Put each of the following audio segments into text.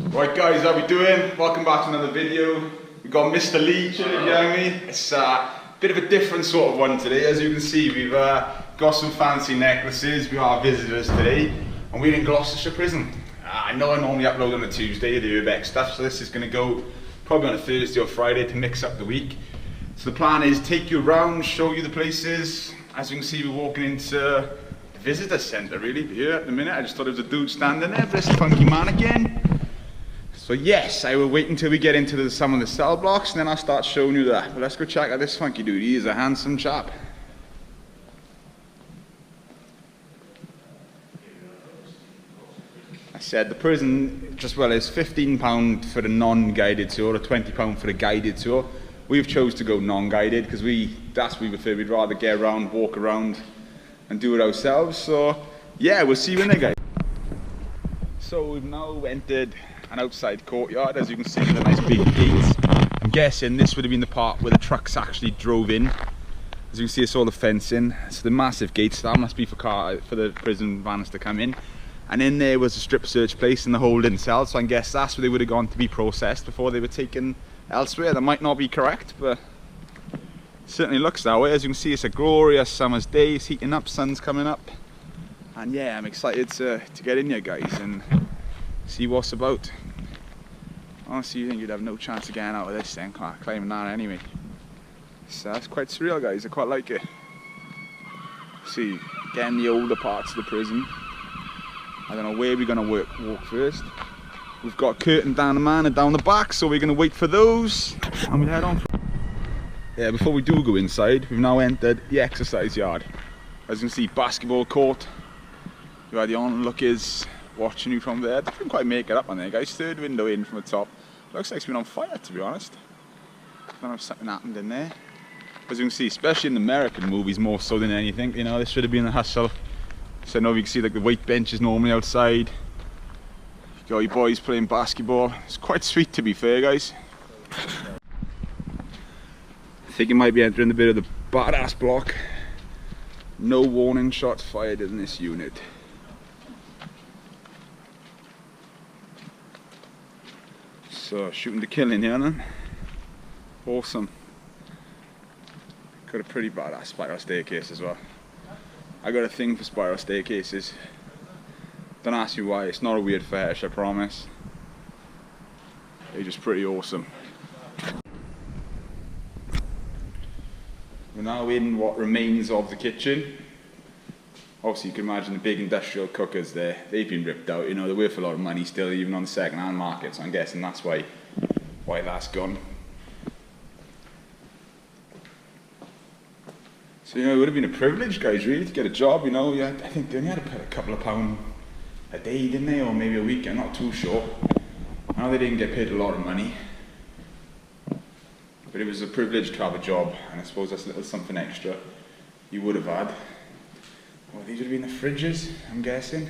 Right guys, how we doing? Welcome back to another video. We've got Mr. Lee chilling behind me. It's a bit of a different sort of one today. As you can see, we've got some fancy necklaces. We are visitors today, and we're in Gloucester Prison. I know I normally upload on a Tuesday, the Urbex stuff, so this is going to go probably on a Thursday or Friday to mix up the week. So the plan is take you around, show you the places. As you can see, we're walking into the visitor centre really here at the minute. I just thought there was a dude standing there, this funky mannequin. So yes, I will wait until we get into some of the cell blocks and then I'll start showing you that. But let's go check out this funky dude. He is a handsome chap. I said the prison just well is £15 for the non-guided tour or £20 for the guided tour. We've chose to go non-guided because that's what we prefer. We'd rather get around, walk around and do it ourselves. So yeah, we'll see you in there, guys. So we've now entered an outside courtyard, as you can see, with the nice big gates. I'm guessing this would have been the part where the trucks actually drove in. As you can see, it's all the fencing. So the massive gates, that must be for the prison vans to come in. And in there was a strip search place in the holding cell, so I guess that's where they would have gone to be processed before they were taken elsewhere. That might not be correct, but it certainly looks that way. As you can see, it's a glorious summer's day. It's heating up, sun's coming up. And yeah, I'm excited to get in here, guys, and see what's about. Honestly, you think you'd have no chance of getting out of this thing, climbing that anyway. So that's quite surreal, guys. I quite like it. See, getting the older parts of the prison. I don't know where we're going to walk first. We've got a curtain down the man and down the back, so we're going to wait for those and we'll head on. Yeah, before we do go inside, we've now entered the exercise yard. As you can see, basketball court. You had the onlookers watching you from there. They couldn't quite make it up on there, guys. Third window in from the top. Looks like it's been on fire, to be honest. I don't know if something happened in there. As you can see, especially in the American movies more so than anything, you know, this should have been a hustle. So now you can see like the weight benches normally outside. You got your boys playing basketball. It's quite sweet, to be fair, guys. I think you might be entering a bit of the badass block. No warning shots fired in this unit. So shooting to kill in here then. Awesome. Got a pretty badass spiral staircase as well. I got a thing for spiral staircases. Don't ask me why, it's not a weird fetish, I promise. They're just pretty awesome. We're now in what remains of the kitchen. Obviously you can imagine the big industrial cookers there. They've been ripped out, you know, they're worth a lot of money still, even on the second-hand market, so I'm guessing that's why that's gone. So, you know, it would have been a privilege, guys, really, to get a job, you know. I think they only had to pay a couple of £2 a day, didn't they? Or maybe a week, I'm not too sure. I know they didn't get paid a lot of money. But it was a privilege to have a job, and I suppose that's a little something extra you would have had. Well, these would have been the fridges, I'm guessing.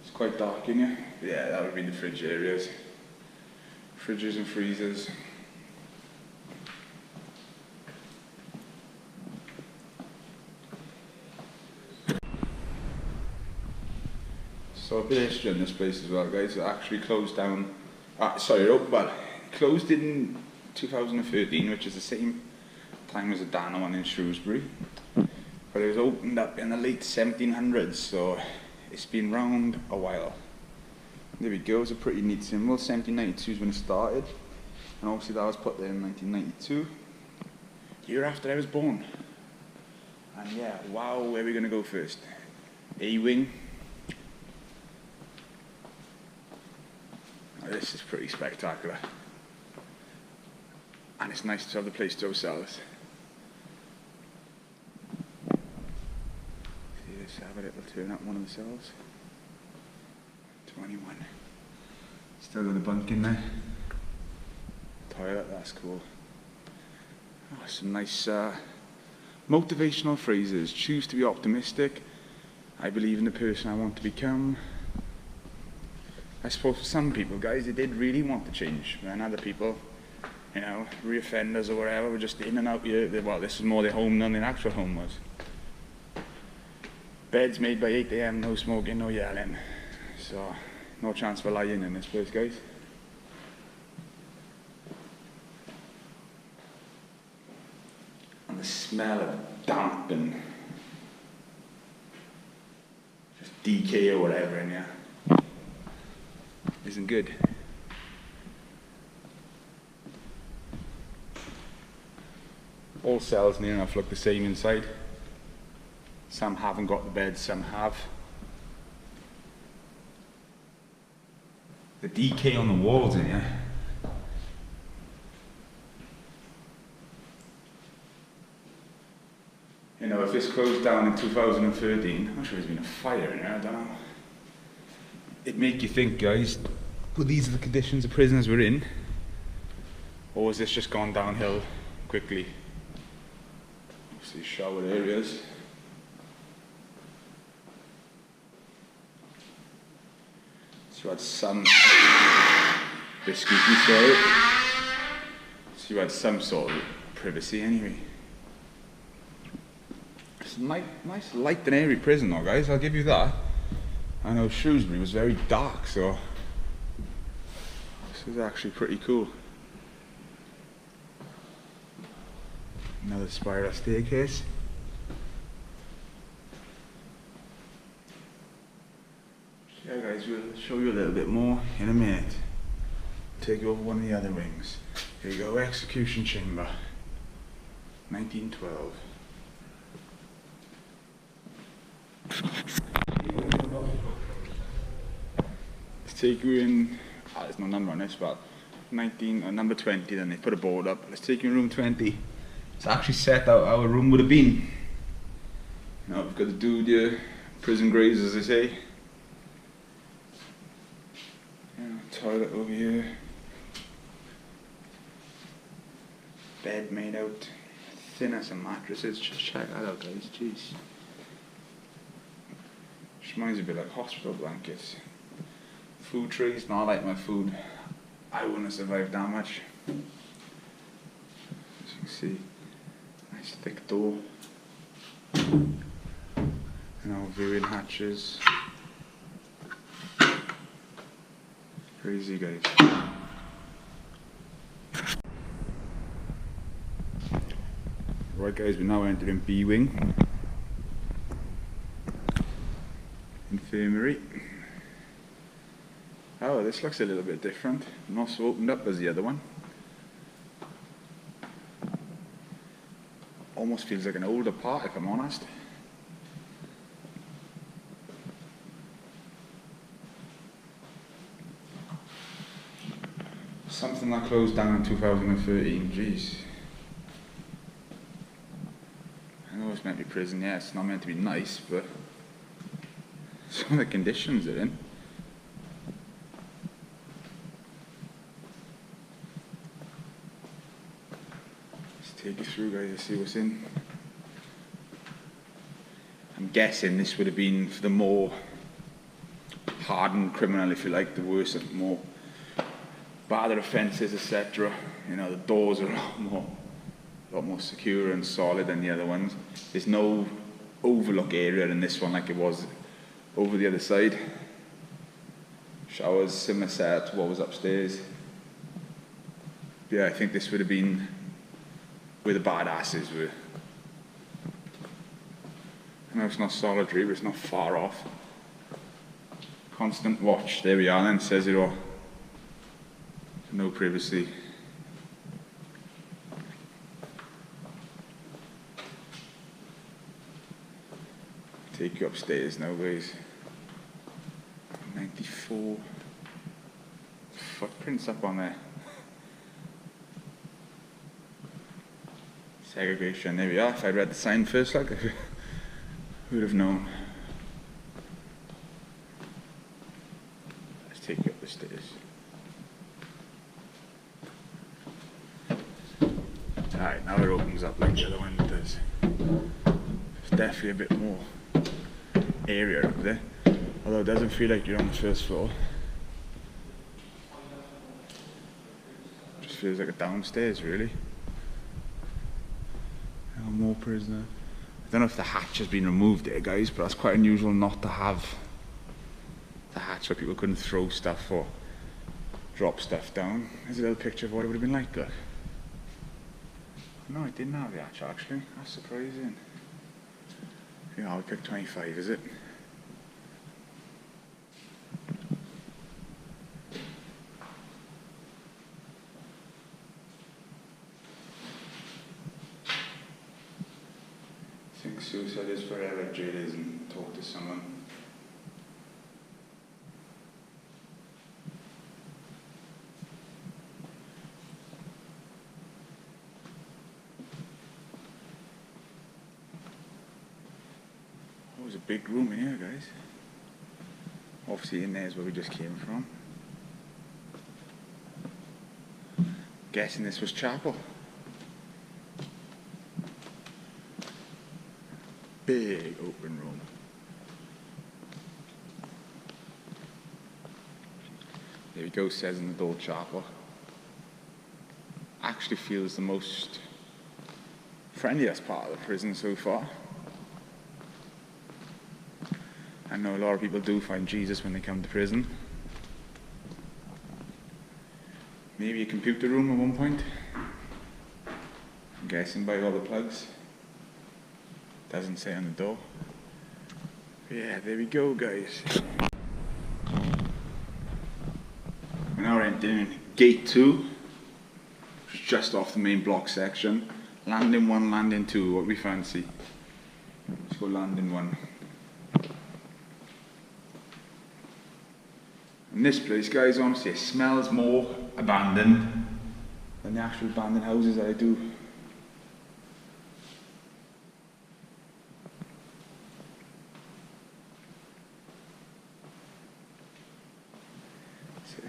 It's quite dark in here. Yeah, that would have been the fridge areas. Fridges and freezers. So a bit of history in this place as well, guys. It actually closed down, closed in 2013, which is the same time as the Dano one in Shrewsbury. But it was opened up in the late 1700s, so it's been round a while. There we go, it's a pretty neat symbol. 1792 is when it started, and obviously that was put there in 1992, year after I was born. And yeah, wow, where are we going to go first? A-wing. Oh, this is pretty spectacular. And it's nice to have the place to ourselves. See, have a little turn up one of the cells. 21. Still got the bunk in there. Toilet, that's cool. Oh, some nice motivational phrases. Choose to be optimistic. I believe in the person I want to become. I suppose for some people, guys, they did really want to change. And other people, you know, re-offenders or whatever, were just in and out here. Well, this is more their home than their actual home was. Beds made by 8 AM, no smoking, no yelling. So, No chance for lying in this place, guys. And the smell of damp and just decay or whatever in here isn't good. All cells near enough look the same inside. Some haven't got the beds, some have. The decay on the walls in here. You know, if this closed down in 2013, I'm not sure there's been a fire in here, I don't know. It'd make you think, guys, well, these are the conditions the prisoners were in, or has this just gone downhill quickly? Obviously shower areas. So you had some bit squeaky, sorry. So you had some sort of privacy anyway. It's a nice light and airy prison though, guys, I'll give you that. I know Shrewsbury was very dark, so this is actually pretty cool. Another spiral staircase. Yeah guys, we'll show you a little bit more in a minute. Take you over one of the other wings. Here you go, execution chamber. 1912. Let's take you in, there's no number on this, but number 20, then they put a board up. Let's take you in room 20. It's actually set out how a room would have been. You know, we've got the dude here, prison greys as they say. Toilet over here. Bed made out thin as some mattresses. Just check that out, guys. Jeez. Just reminds me a bit like hospital blankets. Food trays, not like my food. I wouldn't have survived that much. As you can see, nice thick door. You know, viewing hatches. Crazy, guys. Right guys, we're now entering B wing. Infirmary. Oh, this looks a little bit different. Not so opened up as the other one. Almost feels like an older part, if I'm honest. Something that closed down in 2013, jeez. I know it's meant to be prison, yeah, it's not meant to be nice, but some of the conditions they're in. Let's take you through, guys, to see what's in. I'm guessing this would have been for the more hardened criminal, if you like, the worse and more badder offences, etc. You know, the doors are a lot more secure and solid than the other ones. There's no overlook area in this one like it was over the other side. Showers similar set to what was upstairs. Yeah, I think this would have been where the badasses were. I know it's not solitary, but it's not far off. Constant watch, there we are then, says it all. No privacy. Take you upstairs now, guys. 94 footprints up on there. Segregation, there we are. If I'd read the sign first, like, I would have known. Let's take you up the stairs. Alright, now it opens up like the other one does. There's definitely a bit more area up there, although it doesn't feel like you're on the first floor. Just feels like a downstairs, really. Oh, more prisoner. I don't know if the hatch has been removed there, guys, but that's quite unusual not to have the hatch where people couldn't throw stuff or drop stuff down. There's a little picture of what it would have been like, look. No, it didn't have the hatch actually, that's surprising. Yeah, I'll pick 25, is it? I think suicide is forever, jail isn't. Talk to someone. Oh, there's a big room in here, guys. Obviously in there is where we just came from. Guessing this was chapel. Big open room. There we go, says in the door chapel. Actually feels the most friendliest part of the prison so far. I know a lot of people do find Jesus when they come to prison. Maybe a computer room at one point. I'm guessing by all the plugs. Doesn't say on the door. Yeah, there we go, guys. We're now entering gate 2, just off the main block section. Landing 1, landing 2, what we fancy. Let's go landing 1. And this place, guys, honestly, it smells more abandoned than the actual abandoned houses that I do.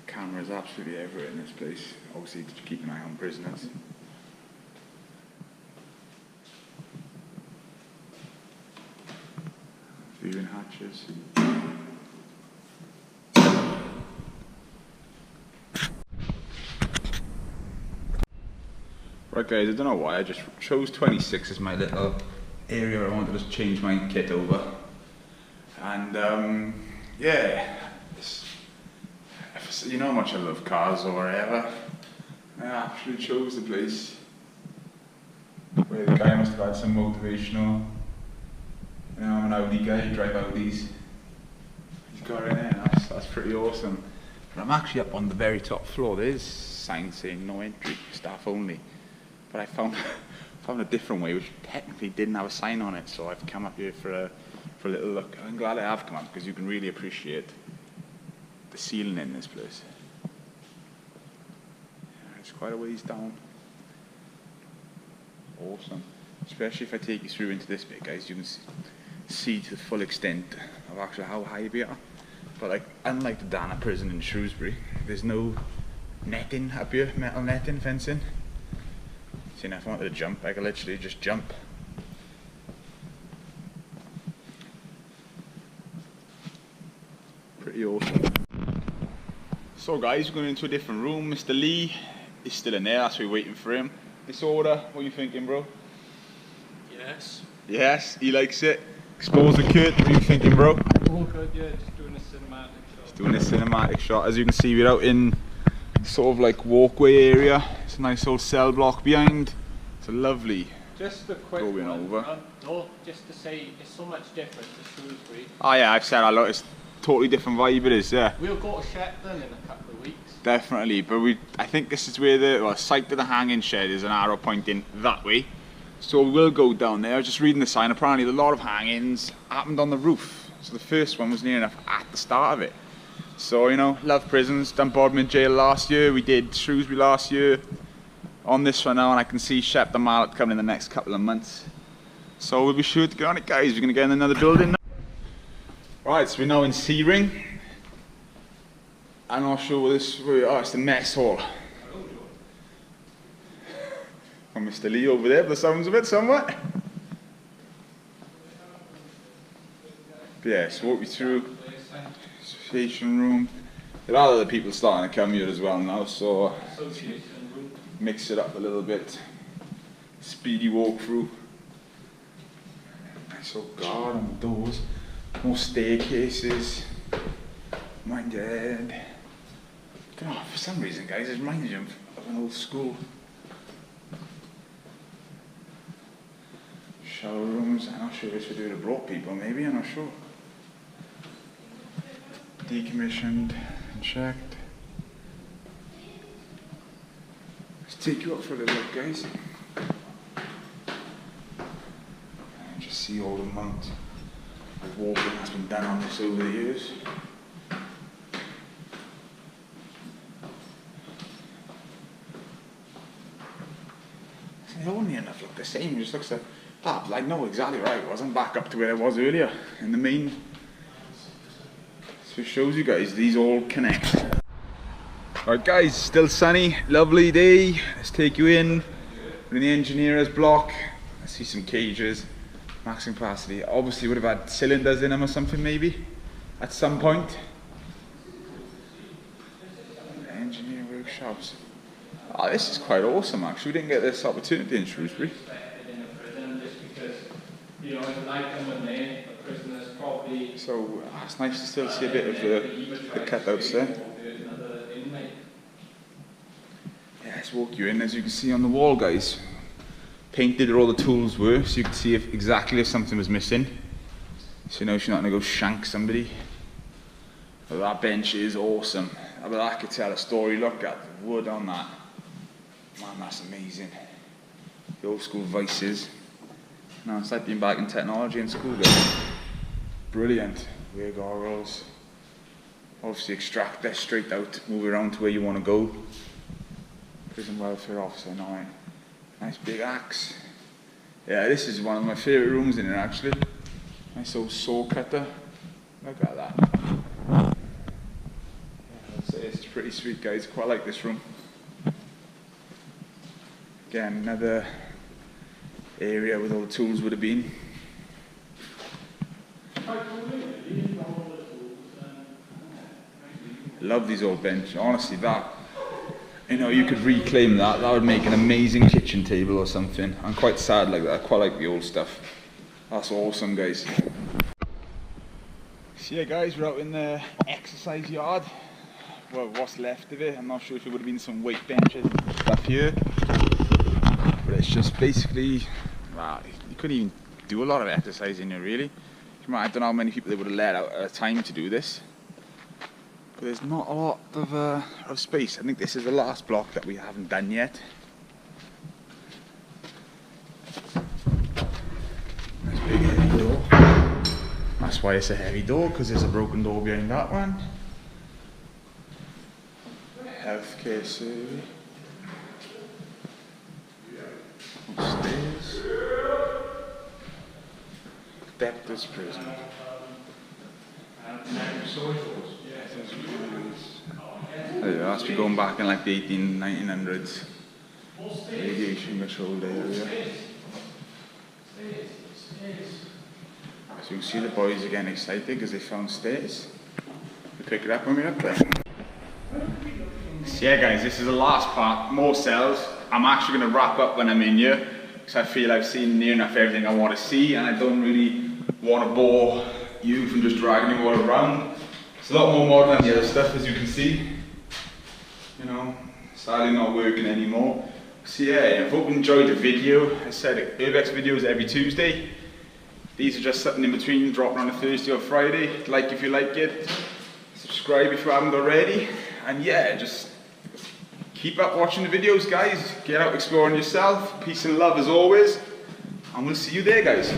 Cameras absolutely everywhere in this place, obviously to keep an eye on prisoners. Viewing hatches. Right guys, I don't know why, I just chose 26 as my little area where I wanted to just change my kit over. And yeah. You know how much I love cars or whatever. I actually chose the place where the guy must have had some motivational. You know, I'm an Audi guy, I drive Audis. He's got it in there, that's pretty awesome. But I'm actually up on the very top floor. There's signs saying no entry, staff only. But I found a different way, which technically didn't have a sign on it. So I've come up here for a little look. I'm glad I have come up because you can really appreciate the ceiling in this place. Yeah, it's quite a ways down. Awesome. Especially if I take you through into this bit, guys, you can see to the full extent of actually how high we are. But like, unlike the Dana prison in Shrewsbury, there's no netting up here, metal netting, fencing. See, now if I wanted to jump, I could literally just jump. Pretty awesome. So guys, we're going into a different room. Mr. Lee is still in there, that's why we're waiting for him. Disorder, what are you thinking, bro? Yes. Yes, he likes it. Expose the curtain, what are you thinking, bro? All good, yeah, just doing a cinematic shot. Just doing a cinematic shot. As you can see, we're out in sort of like walkway area. It's a nice old cell block behind. It's a lovely just a quick going one. over. No, just to say, it's so much different to Shrewsbury. Oh yeah, I've said a lot. It's totally different vibe it is, yeah. We'll go to Shetland in a couple of weeks. Definitely, but I think this is where the site of the hanging shed is an arrow pointing that way. So we will go down there. I was just reading the sign. Apparently a lot of hangings happened on the roof. So the first one was near enough at the start of it. So, you know, love prisons. Done Bodmin Jail last year. We did Shrewsbury last year. On this one now, and I can see Shepton Mallet coming in the next couple of months. So we'll be sure to get on it, guys. We're going to get in another building now. Right, so we're now in C Ring. I'm not sure where this. Oh, it's the mess hall. Oh, Mr. Lee over there, by the sounds of it, somewhat. But yeah, so walk you through. Association room. There are other people starting to come here as well now, so mix it up a little bit. Speedy walkthrough. Nice old guard on the doors. More staircases. Mind your head. I don't know, for some reason, guys, it reminds you of an old school. Shower rooms. I'm not sure if it's for doing to broke people, maybe, I'm not sure. Decommissioned and checked. Let's take you up for a little look, guys. And just see all the amount of walking that's been done on this over the years. They all near enough look the same, it just looks like that. I know exactly right, it wasn't back up to where it was earlier in the main. So it shows you guys, these all connect. Alright guys, still sunny, lovely day. Let's take you in the engineer's block. I see some cages, maximum capacity. Obviously would have had cylinders in them or something maybe, at some point. Engineer workshops. Oh, this is quite awesome actually, we didn't get this opportunity in Shrewsbury. So it's nice to still see a bit of the cutouts there. Yeah, let's walk you in. As you can see on the wall, guys, painted where all the tools were, so you can see exactly if something was missing. So you know she's not going to go shank somebody. But that bench is awesome. I bet I could tell a story. Look at the wood on that. Man, that's amazing. The old school vices. No, it's like being back in technology in school, guys. Brilliant. Wear goggles. Obviously extract this straight out, move around to where you want to go. Prison welfare officer, no. Nice big axe. Yeah, this is one of my favourite rooms in here actually. Nice old saw cutter. Look at that. Yeah, I'd say it's pretty sweet, guys. Quite like this room. Again, another area where all the tools would have been. Love these old benches. Honestly, that, you know, you could reclaim that. That would make an amazing kitchen table or something. I'm quite sad like that. I quite like the old stuff. That's awesome, guys. So yeah, guys, we're out in the exercise yard. Well, what's left of it. I'm not sure if it would have been some weight benches and stuff here. But it's just basically, wow, you couldn't even do a lot of exercise in here, really. I don't know how many people they would have let out at a time to do this. But there's not a lot of space. I think this is the last block that we haven't done yet. Nice big heavy door. That's why it's a heavy door, because there's a broken door behind that one. Healthcare survey. Upstairs. Debtors prison. That's be going back in like the 1900s. Radiation controlled area. So you can see the boys are getting excited because they found stairs. We'll pick it up when we're up there. So yeah guys, this is the last part, more cells. I'm actually going to wrap up when I'm in here because I feel I've seen near enough everything I want to see and I don't really want to bore you from just dragging you all around. It's a lot more modern than the other stuff, as you can see. You know, sadly not working anymore. So yeah, I hope you enjoyed the video. I said Urbex videos every Tuesday. These are just something in between, dropping on a Thursday or Friday. Like if you like it, subscribe if you haven't already. And yeah, just keep up watching the videos, guys. Get out exploring yourself. Peace and love as always. And we'll see you there, guys.